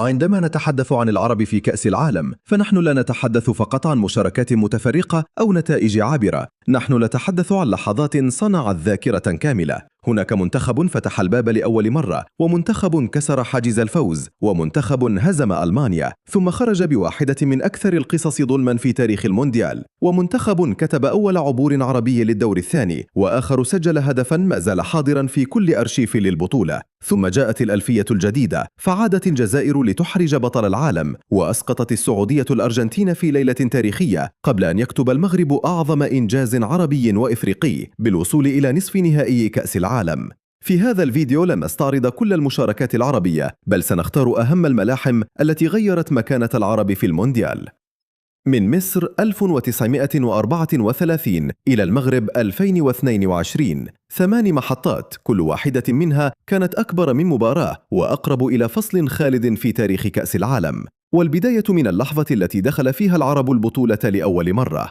عندما نتحدث عن العرب في كأس العالم، فنحن لا نتحدث فقط عن مشاركات متفرقة أو نتائج عابرة، نحن نتحدث عن لحظات صنعت ذاكرة كاملة. هناك منتخب فتح الباب لأول مرة، ومنتخب كسر حاجز الفوز، ومنتخب هزم ألمانيا ثم خرج بواحدة من أكثر القصص ظلما في تاريخ المونديال، ومنتخب كتب أول عبور عربي للدور الثاني، وآخر سجل هدفا ما زال حاضرا في كل أرشيف للبطولة. ثم جاءت الألفية الجديدة، فعادت الجزائر لتحرج بطل العالم، وأسقطت السعودية الأرجنتين في ليلة تاريخية قبل أن يكتب المغرب أعظم إنجاز عربي وإفريقي بالوصول إلى نصف نهائي كأس العالم. في هذا الفيديو لن نستعرض كل المشاركات العربية، بل سنختار أهم الملاحم التي غيرت مكانة العرب في المونديال. من مصر 1934 إلى المغرب 2022، 8 محطات، كل واحدة منها كانت أكبر من مباراة وأقرب إلى فصل خالد في تاريخ كأس العالم. والبداية من اللحظة التي دخل فيها العرب البطولة لأول مرة.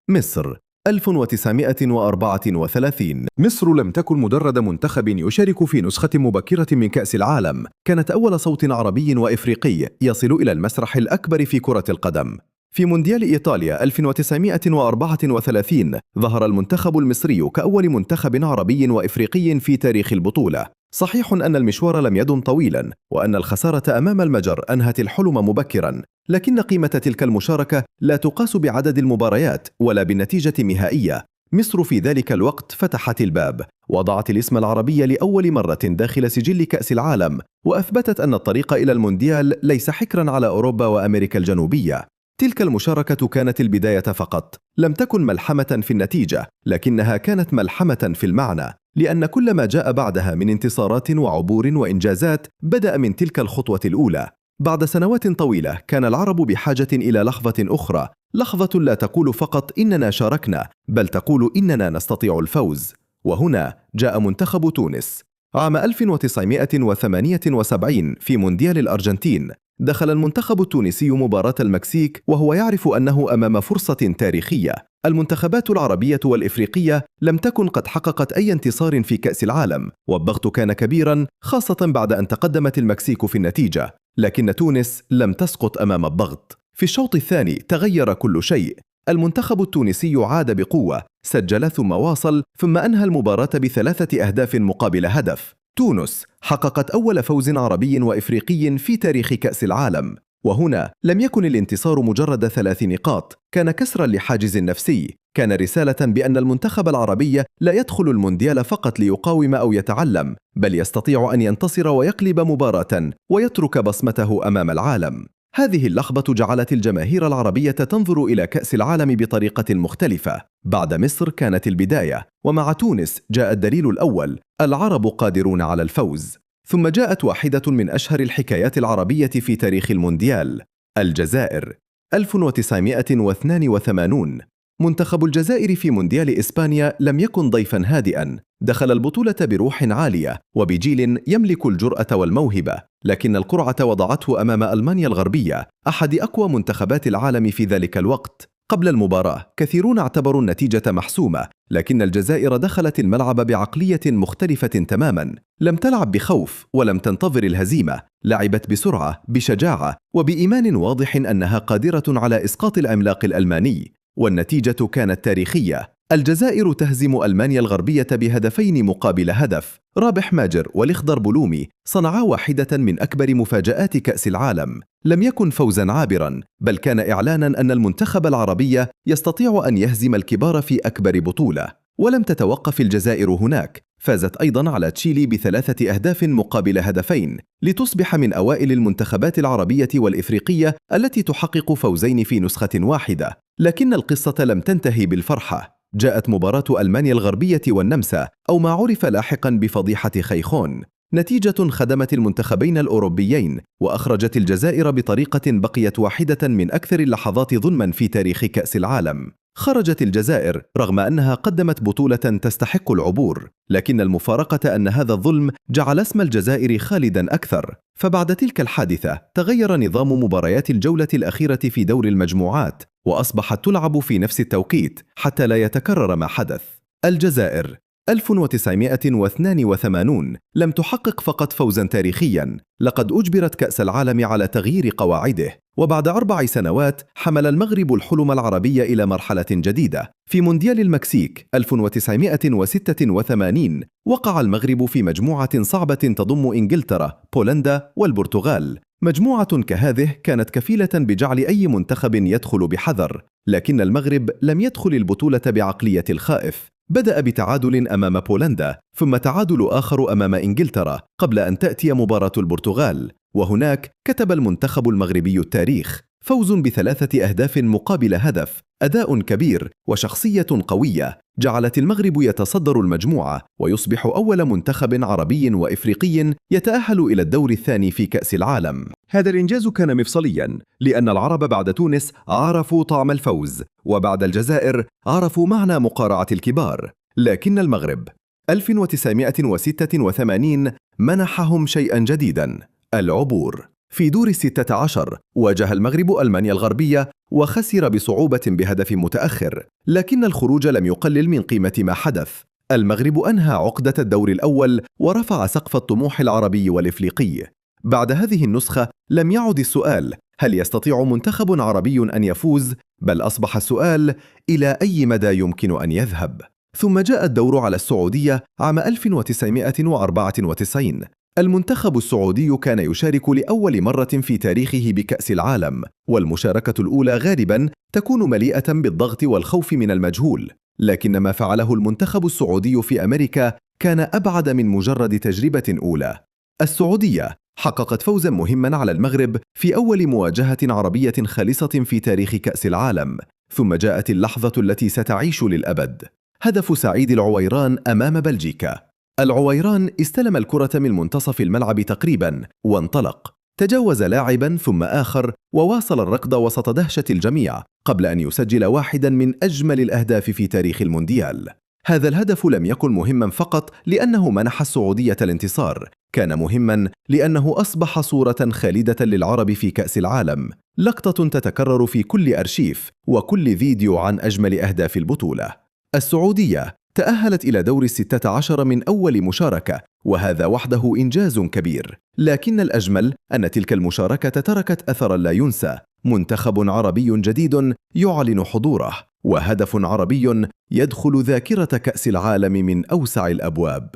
مصر 1934. مصر لم تكن مجرد منتخب يشارك في نسخة مبكرة من كأس العالم، كانت أول صوت عربي وإفريقي يصل إلى المسرح الأكبر في كرة القدم. في مونديال إيطاليا 1934 ظهر المنتخب المصري كأول منتخب عربي وإفريقي في تاريخ البطولة. صحيح أن المشوار لم يدم طويلا، وأن الخسارة أمام المجر أنهت الحلم مبكرا، لكن قيمة تلك المشاركة لا تقاس بعدد المباريات ولا بالنتيجة النهائية. مصر في ذلك الوقت فتحت الباب، وضعت الاسم العربي لأول مرة داخل سجل كأس العالم، وأثبتت أن الطريق إلى المونديال ليس حكرا على أوروبا وأمريكا الجنوبية. تلك المشاركة كانت البداية فقط، لم تكن ملحمة في النتيجة، لكنها كانت ملحمة في المعنى، لأن كل ما جاء بعدها من انتصارات وعبور وإنجازات بدأ من تلك الخطوة الأولى. بعد سنوات طويلة كان العرب بحاجة إلى لحظة أخرى، لحظة لا تقول فقط إننا شاركنا، بل تقول إننا نستطيع الفوز. وهنا جاء منتخب تونس. عام 1978 في مونديال الأرجنتين، دخل المنتخب التونسي مباراة المكسيك وهو يعرف أنه أمام فرصة تاريخية. المنتخبات العربية والإفريقية لم تكن قد حققت أي انتصار في كأس العالم، والضغط كان كبيرا خاصة بعد أن تقدمت المكسيك في النتيجة، لكن تونس لم تسقط أمام الضغط. في الشوط الثاني تغير كل شيء، المنتخب التونسي عاد بقوة، سجل ثم واصل، ثم أنهى المباراة ب3 أهداف مقابل هدف. تونس حققت أول فوز عربي وإفريقي في تاريخ كأس العالم، وهنا لم يكن الانتصار مجرد 3 نقاط، كان كسرا لحاجز نفسي، كان رسالة بأن المنتخب العربي لا يدخل المونديال فقط ليقاوم أو يتعلم، بل يستطيع أن ينتصر ويقلب مباراة ويترك بصمته أمام العالم. هذه اللحظة جعلت الجماهير العربية تنظر إلى كأس العالم بطريقة مختلفة. بعد مصر كانت البداية، ومع تونس جاء الدليل الأول: العرب قادرون على الفوز. ثم جاءت واحدة من أشهر الحكايات العربية في تاريخ المونديال، الجزائر 1982. منتخب الجزائر في مونديال إسبانيا لم يكن ضيفا هادئا، دخل البطولة بروح عالية وبجيل يملك الجرأة والموهبة، لكن القرعة وضعته أمام ألمانيا الغربية، أحد أقوى منتخبات العالم في ذلك الوقت. قبل المباراة كثيرون اعتبروا النتيجة محسومة، لكن الجزائر دخلت الملعب بعقلية مختلفة تماما، لم تلعب بخوف ولم تنتظر الهزيمة، لعبت بسرعة، بشجاعة، وبإيمان واضح أنها قادرة على إسقاط العملاق الألماني. والنتيجة كانت تاريخية، الجزائر تهزم ألمانيا الغربية بهدفين مقابل هدف. رابح ماجر والإخضر بلومي صنعا واحدة من أكبر مفاجآت كأس العالم، لم يكن فوزا عابرا، بل كان إعلانا أن المنتخب العربي يستطيع أن يهزم الكبار في أكبر بطولة. ولم تتوقف الجزائر هناك، فازت أيضا على تشيلي ب3 أهداف مقابل هدفين، لتصبح من أوائل المنتخبات العربية والإفريقية التي تحقق فوزين في نسخة واحدة. لكن القصة لم تنتهي بالفرحة، جاءت مباراة ألمانيا الغربية والنمسا، أو ما عرف لاحقا بفضيحة خيخون. نتيجة خدمت المنتخبين الأوروبيين، وأخرجت الجزائر بطريقة بقيت واحدة من أكثر اللحظات ظلما في تاريخ كأس العالم. خرجت الجزائر رغم أنها قدمت بطولة تستحق العبور، لكن المفارقة أن هذا الظلم جعل اسم الجزائر خالدا أكثر. فبعد تلك الحادثة تغير نظام مباريات الجولة الأخيرة في دور المجموعات، وأصبحت تلعب في نفس التوقيت حتى لا يتكرر ما حدث. الجزائر 1982 لم تحقق فقط فوزاً تاريخياً، لقد أجبرت كأس العالم على تغيير قواعده، وبعد 4 سنوات حمل المغرب الحلم العربي إلى مرحلة جديدة. في مونديال المكسيك 1986 وقع المغرب في مجموعة صعبة تضم إنجلترا، بولندا والبرتغال. مجموعة كهذه كانت كفيلة بجعل أي منتخب يدخل بحذر، لكن المغرب لم يدخل البطولة بعقلية الخائف. بدأ بتعادل أمام بولندا، ثم تعادل آخر أمام إنجلترا، قبل أن تأتي مباراة البرتغال، وهناك كتب المنتخب المغربي التاريخ، فوز ب3 أهداف مقابل هدف، أداء كبير وشخصية قوية جعلت المغرب يتصدر المجموعة ويصبح أول منتخب عربي وإفريقي يتأهل إلى الدور الثاني في كأس العالم. هذا الإنجاز كان مفصلياً، لأن العرب بعد تونس عرفوا طعم الفوز، وبعد الجزائر عرفوا معنى مقارعة الكبار، لكن المغرب 1986 منحهم شيئاً جديداً: العبور. في دور 16 واجه المغرب ألمانيا الغربية وخسر بصعوبة بهدف متأخر، لكن الخروج لم يقلل من قيمة ما حدث. المغرب أنهى عقدة الدور الأول ورفع سقف الطموح العربي والإفريقي. بعد هذه النسخة لم يعد السؤال هل يستطيع منتخب عربي أن يفوز، بل أصبح السؤال إلى أي مدى يمكن أن يذهب. ثم جاء الدور على السعودية عام 1994. المنتخب السعودي كان يشارك لأول مرة في تاريخه بكأس العالم، والمشاركة الأولى غالباً تكون مليئة بالضغط والخوف من المجهول، لكن ما فعله المنتخب السعودي في أمريكا كان أبعد من مجرد تجربة أولى. السعودية حققت فوزاً مهماً على المغرب في أول مواجهة عربية خالصة في تاريخ كأس العالم، ثم جاءت اللحظة التي ستعيش للأبد: هدف سعيد العويران أمام بلجيكا. العويران استلم الكرة من منتصف الملعب تقريباً وانطلق، تجاوز لاعباً ثم آخر وواصل الركض وسط دهشة الجميع قبل أن يسجل واحداً من أجمل الأهداف في تاريخ المونديال. هذا الهدف لم يكن مهماً فقط لأنه منح السعودية الانتصار، كان مهماً لأنه أصبح صورة خالدة للعرب في كأس العالم، لقطة تتكرر في كل أرشيف وكل فيديو عن أجمل أهداف البطولة. السعودية تأهلت إلى دور 16 من أول مشاركة، وهذا وحده إنجاز كبير، لكن الأجمل أن تلك المشاركة تركت أثراً لا ينسى: منتخب عربي جديد يعلن حضوره، وهدف عربي يدخل ذاكرة كأس العالم من أوسع الأبواب.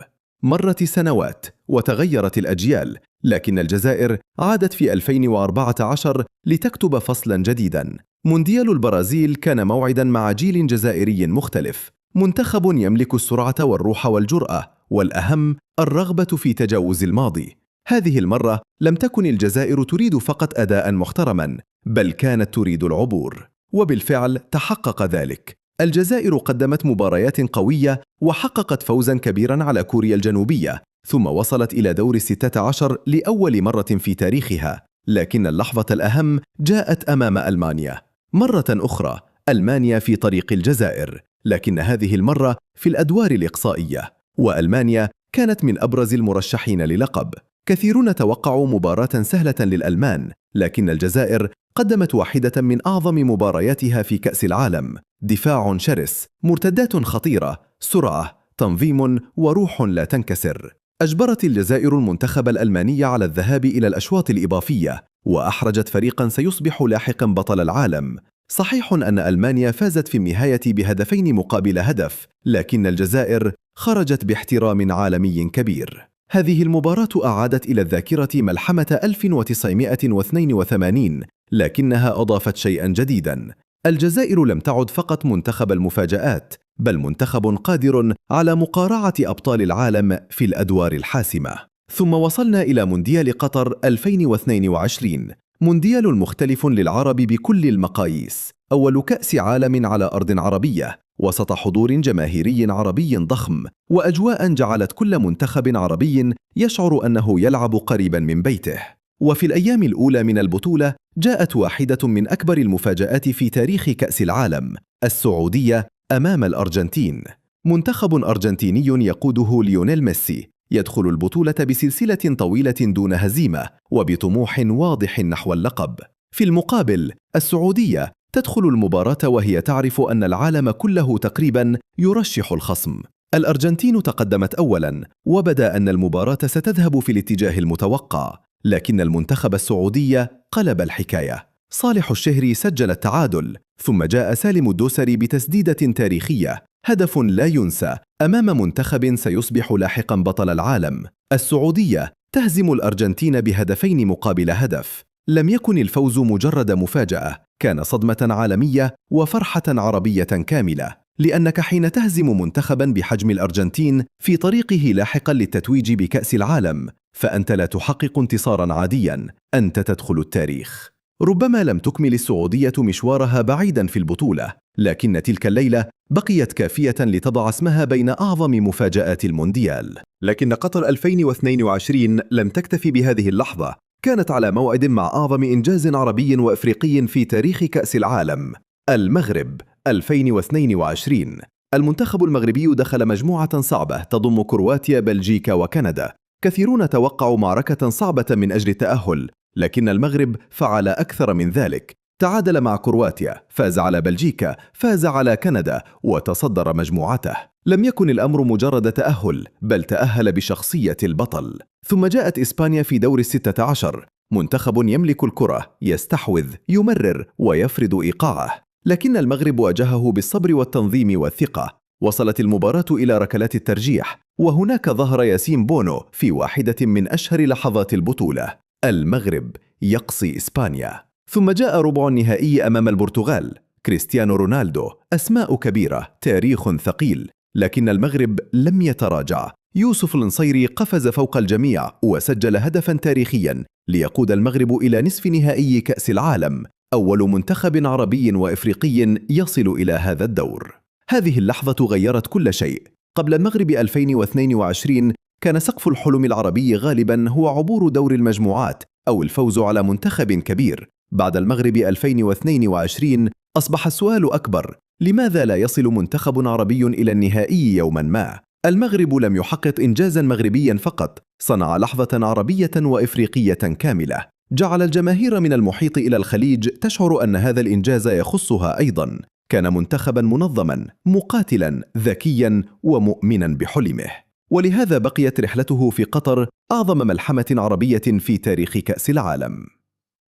مرت سنوات وتغيرت الأجيال، لكن الجزائر عادت في 2014 لتكتب فصلاً جديداً. مونديال البرازيل كان موعداً مع جيل جزائري مختلف، منتخب يملك السرعة والروح والجرأة، والأهم الرغبة في تجاوز الماضي. هذه المرة لم تكن الجزائر تريد فقط أداء محترما، بل كانت تريد العبور، وبالفعل تحقق ذلك. الجزائر قدمت مباريات قوية وحققت فوزا كبيرا على كوريا الجنوبية، ثم وصلت إلى دور 16 لأول مرة في تاريخها. لكن اللحظة الأهم جاءت أمام ألمانيا. مرة أخرى ألمانيا في طريق الجزائر، لكن هذه المرة في الأدوار الإقصائية، وألمانيا كانت من أبرز المرشحين للقب. كثيرون توقعوا مباراة سهلة للألمان، لكن الجزائر قدمت واحدة من أعظم مبارياتها في كأس العالم: دفاع شرس، مرتدات خطيرة، سرعة، تنظيم وروح لا تنكسر. أجبرت الجزائر المنتخب الألماني على الذهاب إلى الأشواط الإضافية، وأحرجت فريقا سيصبح لاحقا بطل العالم. صحيح أن ألمانيا فازت في النهاية بهدفين مقابل هدف، لكن الجزائر خرجت باحترام عالمي كبير. هذه المباراة أعادت إلى الذاكرة ملحمة 1982، لكنها أضافت شيئا جديدا: الجزائر لم تعد فقط منتخب المفاجآت، بل منتخب قادر على مقارعة أبطال العالم في الأدوار الحاسمة. ثم وصلنا إلى مونديال قطر 2022، مونديال مختلف للعرب بكل المقاييس، أول كأس عالم على أرض عربية، وسط حضور جماهيري عربي ضخم، وأجواء جعلت كل منتخب عربي يشعر أنه يلعب قريبا من بيته. وفي الأيام الأولى من البطولة جاءت واحدة من أكبر المفاجآت في تاريخ كأس العالم: السعودية أمام الأرجنتين. منتخب أرجنتيني يقوده ليونيل ميسي يدخل البطولة بسلسلة طويلة دون هزيمة وبطموح واضح نحو اللقب. في المقابل السعودية تدخل المباراة وهي تعرف أن العالم كله تقريبا يرشح الخصم. الأرجنتين تقدمت أولاً، وبدا أن المباراة ستذهب في الاتجاه المتوقع، لكن المنتخب السعودي قلب الحكاية. صالح الشهري سجل التعادل، ثم جاء سالم الدوسري بتسديدة تاريخية، هدف لا ينسى أمام منتخب سيصبح لاحقاً بطل العالم. السعودية تهزم الأرجنتين بهدفين مقابل هدف. لم يكن الفوز مجرد مفاجأة، كان صدمة عالمية وفرحة عربية كاملة، لأنك حين تهزم منتخباً بحجم الأرجنتين في طريقه لاحقاً للتتويج بكأس العالم، فأنت لا تحقق انتصاراً عادياً، أنت تدخل التاريخ. ربما لم تكمل السعودية مشوارها بعيداً في البطولة، لكن تلك الليلة بقيت كافية لتضع اسمها بين أعظم مفاجآت المونديال. لكن قطر 2022 لم تكتفي بهذه اللحظة، كانت على موعد مع أعظم إنجاز عربي وأفريقي في تاريخ كأس العالم. المغرب 2022. المنتخب المغربي دخل مجموعة صعبة تضم كرواتيا، بلجيكا وكندا. كثيرون توقعوا معركة صعبة من أجل التأهل، لكن المغرب فعل أكثر من ذلك. تعادل مع كرواتيا، فاز على بلجيكا، فاز على كندا، وتصدر مجموعته. لم يكن الأمر مجرد تأهل، بل تأهل بشخصية البطل. ثم جاءت إسبانيا في دور 16، منتخب يملك الكرة، يستحوذ، يمرر، ويفرض إيقاعه. لكن المغرب واجهه بالصبر والتنظيم والثقة. وصلت المباراة إلى ركلات الترجيح، وهناك ظهر ياسين بونو في واحدة من أشهر لحظات البطولة. المغرب يقصي إسبانيا. ثم جاء ربع النهائي أمام البرتغال، كريستيانو رونالدو، أسماء كبيرة، تاريخ ثقيل، لكن المغرب لم يتراجع. يوسف النصيري قفز فوق الجميع وسجل هدفاً تاريخياً ليقود المغرب إلى نصف نهائي كأس العالم، أول منتخب عربي وإفريقي يصل إلى هذا الدور. هذه اللحظة غيرت كل شيء. قبل المغرب 2022 كان سقف الحلم العربي غالباً هو عبور دور المجموعات أو الفوز على منتخب كبير. بعد المغرب 2022 أصبح السؤال أكبر: لماذا لا يصل منتخب عربي إلى النهائي يوماً ما؟ المغرب لم يحقق إنجازاً مغربياً فقط، صنع لحظة عربية وإفريقية كاملة. جعل الجماهير من المحيط إلى الخليج تشعر أن هذا الإنجاز يخصها أيضاً. كان منتخباً منظماً، مقاتلاً، ذكياً، ومؤمناً بحلمه. ولهذا بقيت رحلته في قطر أعظم ملحمة عربية في تاريخ كأس العالم.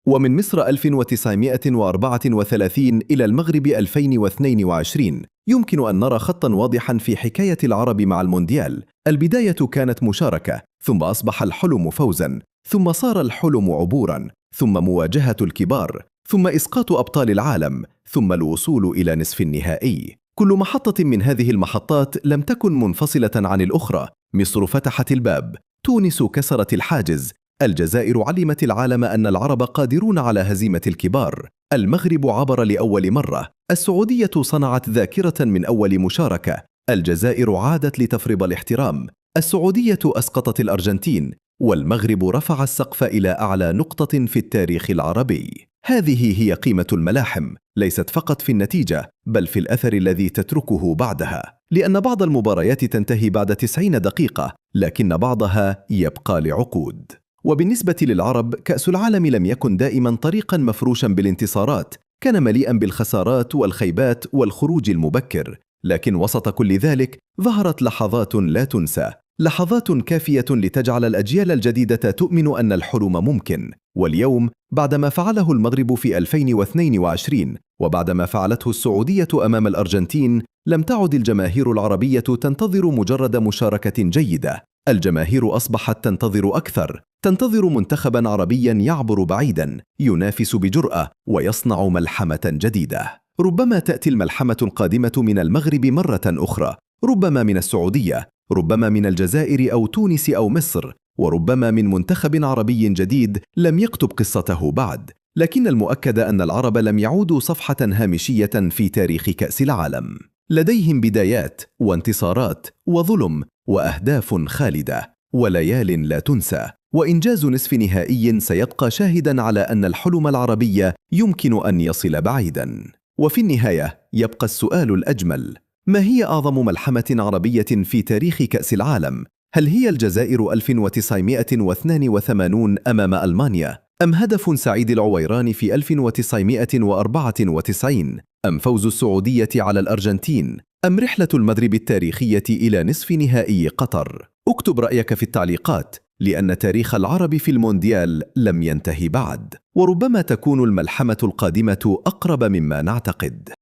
ومن مصر 1934 إلى المغرب 2022 يمكن أن نرى خطاً واضحاً في حكاية العرب مع المونديال. البداية كانت مشاركة، ثم أصبح الحلم فوزاً، ثم صار الحلم عبوراً، ثم مواجهة الكبار، ثم إسقاط أبطال العالم، ثم الوصول إلى نصف النهائي. كل محطة من هذه المحطات لم تكن منفصلة عن الأخرى. مصر فتحت الباب، تونس كسرت الحاجز، الجزائر علمت العالم أن العرب قادرون على هزيمة الكبار، المغرب عبر لأول مرة، السعودية صنعت ذاكرة من أول مشاركة، الجزائر عادت لتفرض الاحترام، السعودية أسقطت الأرجنتين، والمغرب رفع السقف إلى أعلى نقطة في التاريخ العربي. هذه هي قيمة الملاحم، ليست فقط في النتيجة، بل في الأثر الذي تتركه بعدها. لأن بعض المباريات تنتهي بعد 90 دقيقة، لكن بعضها يبقى لعقود. وبالنسبة للعرب، كأس العالم لم يكن دائما طريقا مفروشا بالانتصارات، كان مليئا بالخسارات والخيبات والخروج المبكر. لكن وسط كل ذلك ظهرت لحظات لا تنسى، لحظات كافية لتجعل الأجيال الجديدة تؤمن أن الحلم ممكن. واليوم بعدما فعله المغرب في 2022 وبعدما فعلته السعودية أمام الأرجنتين، لم تعد الجماهير العربية تنتظر مجرد مشاركة جيدة. الجماهير أصبحت تنتظر أكثر، تنتظر منتخباً عربياً يعبر بعيداً، ينافس بجرأة ويصنع ملحمة جديدة. ربما تأتي الملحمة القادمة من المغرب مرة أخرى، ربما من السعودية، ربما من الجزائر أو تونس أو مصر، وربما من منتخب عربي جديد لم يكتب قصته بعد. لكن المؤكد أن العرب لم يعودوا صفحة هامشية في تاريخ كأس العالم. لديهم بدايات وانتصارات وظلم وأهداف خالدة وليال لا تنسى، وإنجاز نصف نهائي سيبقى شاهداً على أن الحلم العربي يمكن أن يصل بعيداً. وفي النهاية يبقى السؤال الأجمل: ما هي أعظم ملحمة عربية في تاريخ كأس العالم؟ هل هي الجزائر 1982 أمام ألمانيا؟ أم هدف سعيد العويران في 1994؟ أم فوز السعودية على الأرجنتين؟ أم رحلة المغرب التاريخية إلى نصف نهائي قطر؟ اكتب رأيك في التعليقات، لأن تاريخ العرب في المونديال لم ينتهي بعد، وربما تكون الملحمة القادمة أقرب مما نعتقد.